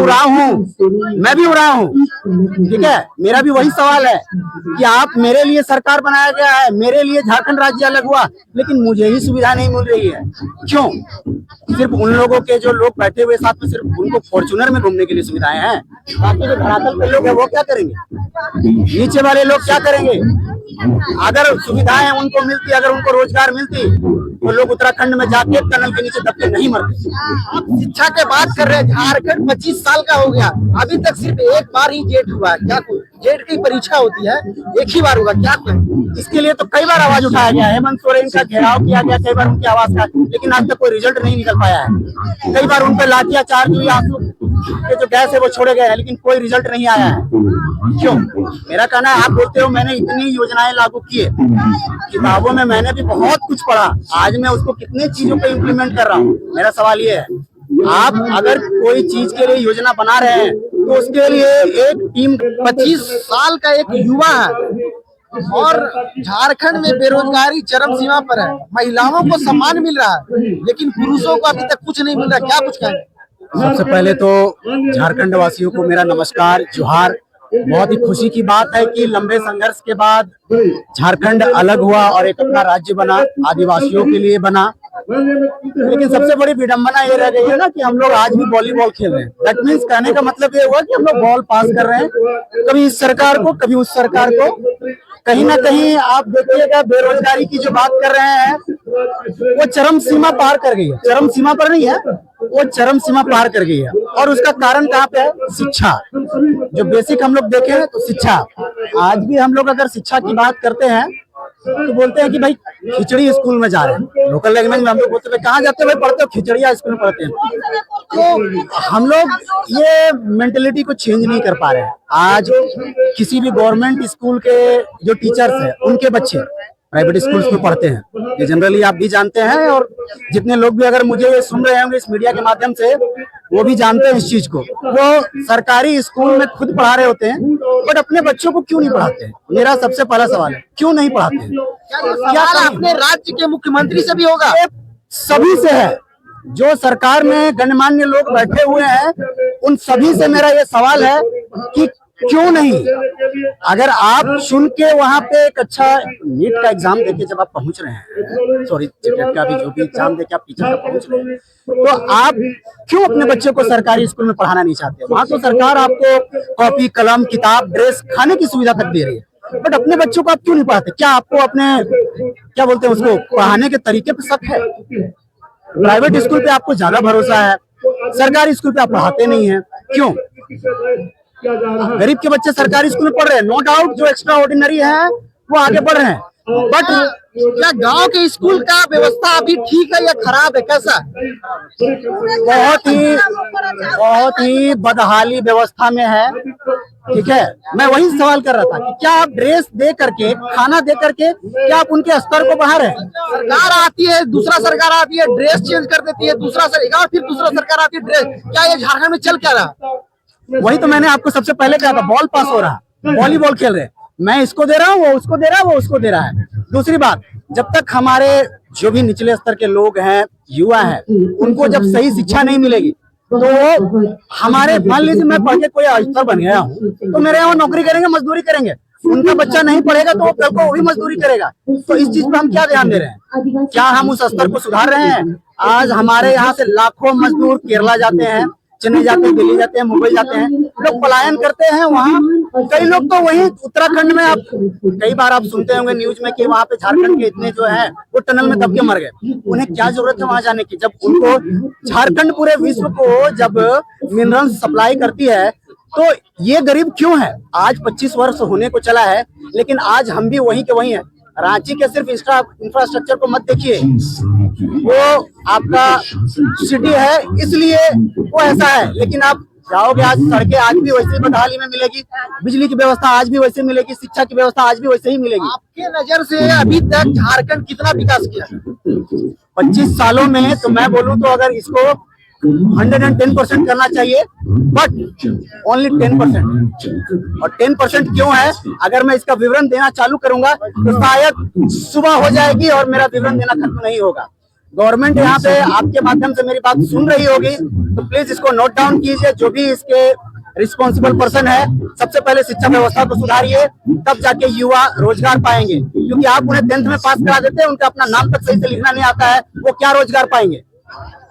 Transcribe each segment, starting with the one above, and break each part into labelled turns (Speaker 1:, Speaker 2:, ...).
Speaker 1: रहा हूँ, मैं भी रहा हूँ, ठीक है। मेरा भी वही सवाल है कि आप, मेरे लिए सरकार बनाया गया है, मेरे लिए झारखंड राज्य अलग हुआ, लेकिन मुझे ही सुविधा नहीं मिल रही है। क्यों? सिर्फ उन लोगों के जो लोग बैठे हुए साथ में सिर्फ उनको फॉर्च्यूनर में घूमने के लिए सुविधाएं हैं, बाकी जो धरातल पे लोग हैं वो क्या करेंगे? नीचे वाले लोग क्या करेंगे? अगर सुविधाएं उनको मिलती, अगर उनको रोजगार मिलती, तो लोग उत्तराखंड में जाके टनल के नीचे दब के नहीं मरते।
Speaker 2: आप शिक्षा के बात कर रहे हैं, झारखंड 25 साल का हो गया, अभी तक सिर्फ एक बार ही जेट हुआ है। क्या जेट की परीक्षा होती है, एक ही बार होगा, क्या
Speaker 1: इसके लिए तो कई बार आवाज उठाया गया है, हेमंत सोरेन का घेराव किया गया कई बार उनकी आवाज का, लेकिन आज तक कोई रिजल्ट नहीं निकल पाया है। कई बार उन पर लाठीचार्ज हुई, आंसू के जो गैस है वो छोड़े गए हैं, लेकिन कोई रिजल्ट नहीं आया है। क्यों? मेरा कहना है, आप बोलते हो मैंने इतनी योजनाएं लागू की है, किताबों में मैंने भी बहुत कुछ पढ़ा, आज मैं उसको कितने चीजों पे इम्प्लीमेंट कर रहा हूँ। मेरा सवाल ये है, आप अगर कोई चीज के लिए योजना बना रहे हैं तो उसके लिए एक टीम,
Speaker 2: 25 साल का एक युवा है और झारखंड में बेरोजगारी चरम सीमा पर है, महिलाओं को सम्मान मिल रहा है लेकिन पुरुषों को अभी तक कुछ नहीं मिल रहा, क्या कुछ कहें?
Speaker 1: सबसे पहले तो झारखंड वासियों को मेरा नमस्कार, जोहार। बहुत ही खुशी की बात है कि लंबे संघर्ष के बाद झारखंड अलग हुआ और एक अपना राज्य बना, आदिवासियों के लिए बना। लेकिन सबसे बड़ी विडंबना ये रह गई है ना कि हम लोग आज भी वॉलीबॉल खेल रहे हैं। दैट मीन्स कहने का मतलब ये हुआ कि हम लोग बॉल पास कर रहे हैं, कभी इस सरकार को, कभी उस सरकार को। कहीं ना कहीं आप देखिएगा, बेरोजगारी की जो बात कर रहे हैं वो चरम सीमा पार कर गई है। चरम सीमा पर नहीं है, वो चरम सीमा पार कर गई है। और उसका कारण कहाँ पे है? शिक्षा। जो बेसिक हम लोग देखें तो शिक्षा। आज भी हम लोग अगर शिक्षा की बात करते हैं तो बोलते हैं कि भाई खिचड़ी स्कूल में जा रहे हैं। लोकल लैंग्वेज में हम लोग बोलते हैं कहाँ जाते हो भाई, पढ़ते हो खिचड़िया स्कूल में पढ़ते हैं। तो हम लोग ये मेंटेलिटी को चेंज नहीं कर पा रहे हैं। आज किसी भी गवर्नमेंट स्कूल के जो टीचर्स हैं, उनके बच्चे प्राइवेट स्कूल्स में पढ़ते हैं। ये जनरली आप भी जानते हैं, और जितने लोग भी अगर मुझे ये सुन रहे होंगे इस मीडिया के माध्यम से, वो भी जानते हैं इस चीज को। वो सरकारी स्कूल में खुद पढ़ा रहे होते हैं, बट अपने बच्चों को क्यों नहीं पढ़ाते हैं? मेरा सबसे पहला सवाल है, क्यों नहीं पढ़ाते हैं?
Speaker 2: क्या अपने राज्य के मुख्यमंत्री से भी होगा?
Speaker 1: सभी से है। जो सरकार में गणमान्य लोग बैठे हुए हैं, उन सभी से मेरा ये सवाल है कि क्यों नहीं? अगर आप सुन के वहां पे एक अच्छा नीट का एग्जाम देके जब आप पहुंच रहे हैं, सॉरी टेट का भी जो भी एग्जाम देके आप टीचर का पहुंच रहे हैं, तो आप क्यों अपने बच्चे को सरकारी स्कूल में पढ़ाना नहीं चाहते? वहां तो सरकार आपको कॉपी, कलम, किताब, ड्रेस, खाने की सुविधा तक दे रही है, बट अपने बच्चों को आप क्यों नहीं पढ़ाते? क्या आपको अपने, क्या बोलते हैं उसको, पढ़ाने के तरीके पे शक है? प्राइवेट स्कूल पे आपको ज्यादा भरोसा है, सरकारी स्कूल पे आप पढ़ाते नहीं है, क्यों? गरीब के बच्चे सरकारी स्कूल में पढ़ रहे हैं, नो डाउट। जो एक्स्ट्रा ऑर्डिनरी है वो आगे बढ़ रहे हैं, बट
Speaker 2: क्या गांव के स्कूल का व्यवस्था अभी ठीक है या खराब है, कैसा?
Speaker 1: बहुत ही बदहाली व्यवस्था में है, ठीक है। मैं वही सवाल कर रहा था कि क्या आप ड्रेस दे करके, खाना दे करके, क्या आप उनके स्तर को बढ़ा रहे हैं?
Speaker 2: सरकार आती है, दूसरा सरकार आती है, ड्रेस चेंज कर देती है, दूसरा सरकार, फिर दूसरा सरकार आती है, ड्रेस। क्या ये झारखंड में चल क्या रहा?
Speaker 1: वही तो मैंने आपको सबसे पहले कहा था, बॉल पास हो रहा है, वॉलीबॉल खेल रहे हैं, मैं इसको दे रहा हूँ, वो उसको दे रहा है, वो उसको दे रहा है। दूसरी बात, जब तक हमारे जो भी निचले स्तर के लोग हैं, युवा हैं, उनको जब सही शिक्षा नहीं मिलेगी तो हमारे, मान लीजिए मैं पढ़ के कोई अफसर बन गया हूँ, तो मेरे यहाँ नौकरी करेंगे, मजदूरी करेंगे। उनका बच्चा नहीं पढ़ेगा तो वो कल को वही मजदूरी करेगा। तो इस चीज पे हम क्या ध्यान दे रहे हैं? क्या हम उस स्तर को सुधार रहे हैं? आज हमारे यहाँ से लाखों मजदूर केरला जाते हैं, चेन्नई जाते हैं, दिल्ली जाते हैं, मुंबई जाते हैं, लोग पलायन करते हैं वहाँ। कई लोग तो वही उत्तराखंड में, आप कई बार आप सुनते होंगे न्यूज में कि वहाँ पे झारखंड के इतने जो है वो टनल में दब के मर गए। उन्हें क्या जरूरत है वहां जाने की, जब उनको झारखंड पूरे विश्व को जब मिनरल सप्लाई करती है। तो ये गरीब क्यों है? आज 25 वर्ष होने को चला है, लेकिन आज हम भी वहीं के वहीं हैं। रांची के सिर्फ इंफ्रास्ट्रक्चर को मत देखिए, वो आपका सिटी है इसलिए वो ऐसा है, लेकिन आप जाओगे आज सड़कें आज भी वैसे ही बदहाली में मिलेगी, बिजली की व्यवस्था आज भी वैसे मिलेगी, शिक्षा की व्यवस्था आज भी वैसे ही मिलेगी।
Speaker 2: आपके नजर से अभी तक झारखंड कितना विकास किया
Speaker 1: 25 सालों में? तो मैं बोलूं तो अगर इसको 110% करना चाहिए, बट ओनली 10%। और 10% क्यों है? अगर मैं इसका विवरण देना चालू करूंगा तो शायद सुबह हो जाएगी और मेरा विवरण देना खत्म नहीं होगा। गवर्नमेंट यहाँ पे आपके माध्यम से मेरी बात सुन रही होगी, तो प्लीज इसको नोट डाउन कीजिए। जो भी इसके रिस्पॉन्सिबल पर्सन है, सबसे पहले शिक्षा व्यवस्था को सुधारिए, तब जाके युवा रोजगार पाएंगे। क्योंकि आप उन्हें 10th में पास करा देते हैं, उनका अपना नाम तक सही से लिखना नहीं आता है, वो क्या रोजगार पाएंगे।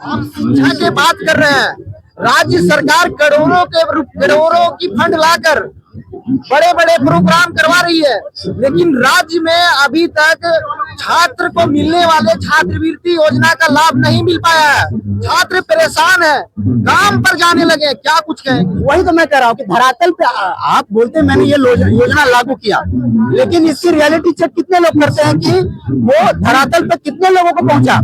Speaker 2: आप शिक्षा की बात कर रहे हैं, राज्य सरकार करोड़ों की फंड लाकर बड़े बड़े प्रोग्राम करवा रही है, लेकिन राज्य में अभी तक छात्र को मिलने वाले छात्रवृत्ति योजना का लाभ नहीं मिल पाया है। छात्र परेशान है, काम पर जाने लगे, क्या कुछ कहेंगे।
Speaker 1: वही तो मैं कह रहा हूँ कि धरातल पे आप बोलते हैं मैंने ये योजना लागू किया, लेकिन इसकी रियलिटी चेक कितने लोग करते हैं कि वो धरातल पे कितने लोगों को पहुंचा।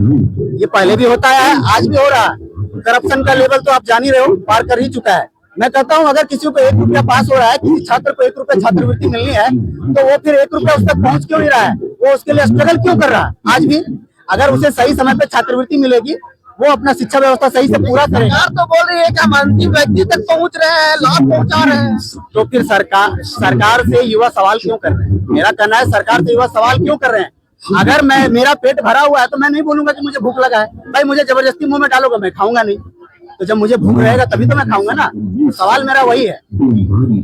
Speaker 1: ये पहले भी होता है, आज भी हो रहा है। करप्शन का लेवल तो आप जान ही रहे हो, पार कर ही चुका है। मैं कहता हूं अगर किसी को 1 रुपया पास हो रहा है, किसी छात्र को 1 रुपया छात्रवृत्ति मिलनी है, तो वो फिर 1 रुपया उस तक पहुंच क्यों नहीं रहा है, वो उसके लिए स्ट्रगल क्यों कर रहा है। आज भी अगर उसे सही समय पे छात्रवृत्ति मिलेगी, वो अपना शिक्षा व्यवस्था सही से पूरा करेगा।
Speaker 2: सरकार तो बोल रही है कि हम अंतिम व्यक्ति तक पहुंच रहे हैं, लाभ पहुंचा रहे हैं,
Speaker 1: तो फिर सरकार से युवा सवाल क्यों कर रहे हैं। मेरा कहना है सरकार से युवा सवाल क्यों कर रहे हैं। अगर मेरा पेट भरा हुआ है तो मैं नहीं बोलूंगा कि मुझे भूख लगा है, भाई मुझे जबरदस्ती मुंह में डालोगे मैं खाऊंगा नहीं। तो जब मुझे भूख रहेगा तभी तो मैं खाऊंगा ना। तो सवाल मेरा वही है,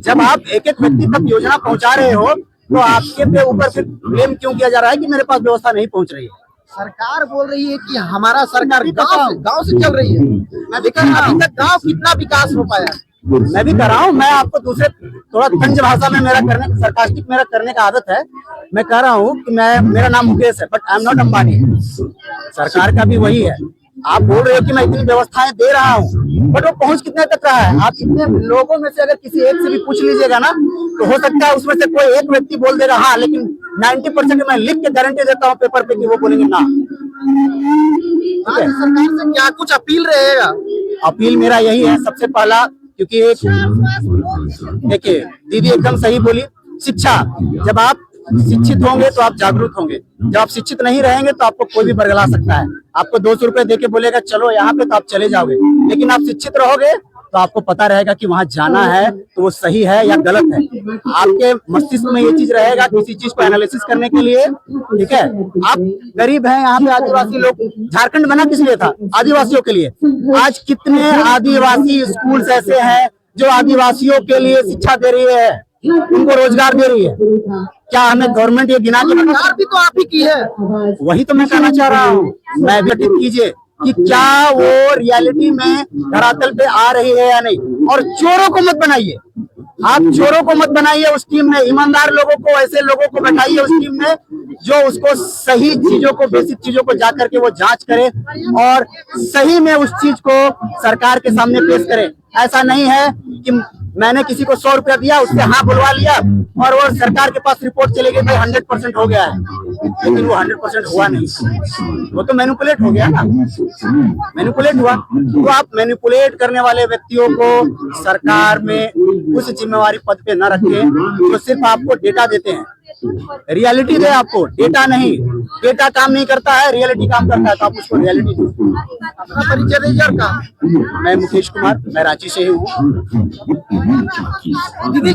Speaker 1: जब आप एक एक व्यक्ति तक योजना पहुंचा रहे हो, तो आपके पे ऊपर फिर ब्लेम क्यों किया जा रहा है कि मेरे पास व्यवस्था नहीं पहुंच रही है।
Speaker 2: सरकार बोल रही है कि हमारा सरकार गांव से चल रही है, लेकिन अभी तक गांव कितना विकास हो पाया।
Speaker 1: मैं भी कर रहा हूँ, मैं आपको दूसरे थोड़ा तंज भाषा में सरकास्टिक मेरा करने का आदत है। मैं कह रहा हूँ कि मेरा नाम मुकेश है, but I am not Ambani. सरकार का भी वही है। आप बोल रहे हो कि मैं इतनी व्यवस्थाएं दे रहा हूँ, बट वो पहुंच कितने तक रहा है। आप इतने लोगों में से अगर किसी एक से भी पूछ लीजिएगा ना, तो हो सकता है उसमें से कोई एक व्यक्ति बोल देगा हाँ, लेकिन 90% मैं लिख के गारंटी देता हूँ पेपर पे कि वो बोलेंगे ना।
Speaker 2: राज्य सरकार से क्या कुछ अपील रहेगा।
Speaker 1: अपील मेरा यही है, सबसे पहला, क्योंकि देखिए दीदी एकदम सही बोली, शिक्षा, जब आप शिक्षित होंगे तो आप जागरूक होंगे। जब आप शिक्षित नहीं रहेंगे तो आपको कोई भी बरगला सकता है। आपको 200 रुपए देके बोलेगा चलो यहाँ पे, तो आप चले जाओगे। लेकिन आप शिक्षित रहोगे तो आपको पता रहेगा कि वहां जाना है तो वो सही है या गलत है। आपके मस्तिष्क में ये चीज रहेगा किसी चीज को एनालिसिस करने के लिए। ठीक है, आप गरीब हैं, यहाँ पे आदिवासी लोग, झारखंड बना किस लिए था, आदिवासियों के लिए। आज कितने आदिवासी स्कूल्स ऐसे हैं जो आदिवासियों के लिए शिक्षा दे रही है, उनको रोजगार दे रही है। क्या हमें गवर्नमेंट ये गिना के
Speaker 2: सरकार भी तो आप ही की है।
Speaker 1: वही तो मैं कहना चाह रहा हूँ। मैं भी कीजिए कि क्या वो रियलिटी में धरातल पे आ रही है या नहीं। और चोरों को मत बनाइए, आप चोरों को मत बनाइए उस टीम में। ईमानदार लोगों को, ऐसे लोगों को बैठाइए उस टीम में जो उसको सही चीजों को, बेसिक चीजों को जा करके वो जांच करे और सही में उस चीज को सरकार के सामने पेश करे। ऐसा नहीं है कि मैंने किसी को 100 रुपया दिया, उससे हाँ बुलवा लिया और वो सरकार के पास रिपोर्ट चले गई भाई 100% हो गया है, लेकिन वो 100% हुआ नहीं। वो तो मैनिपुलेट हो गया ना, मैनिपुलेट हुआ। तो आप मैनिपुलेट करने वाले व्यक्तियों को सरकार में उस जिम्मेवारी पद पे न रखें जो सिर्फ आपको डेटा देते हैं। रियलिटी दे आपको, डेटा नहीं। डेटा काम नहीं करता है, रियलिटी काम करता है, तो आप उसको रियलिटी दो।
Speaker 2: अपना परिचय दीजिए का।
Speaker 1: मैं मुकेश कुमार, मैं रांची से ही हूँ।
Speaker 2: दीदी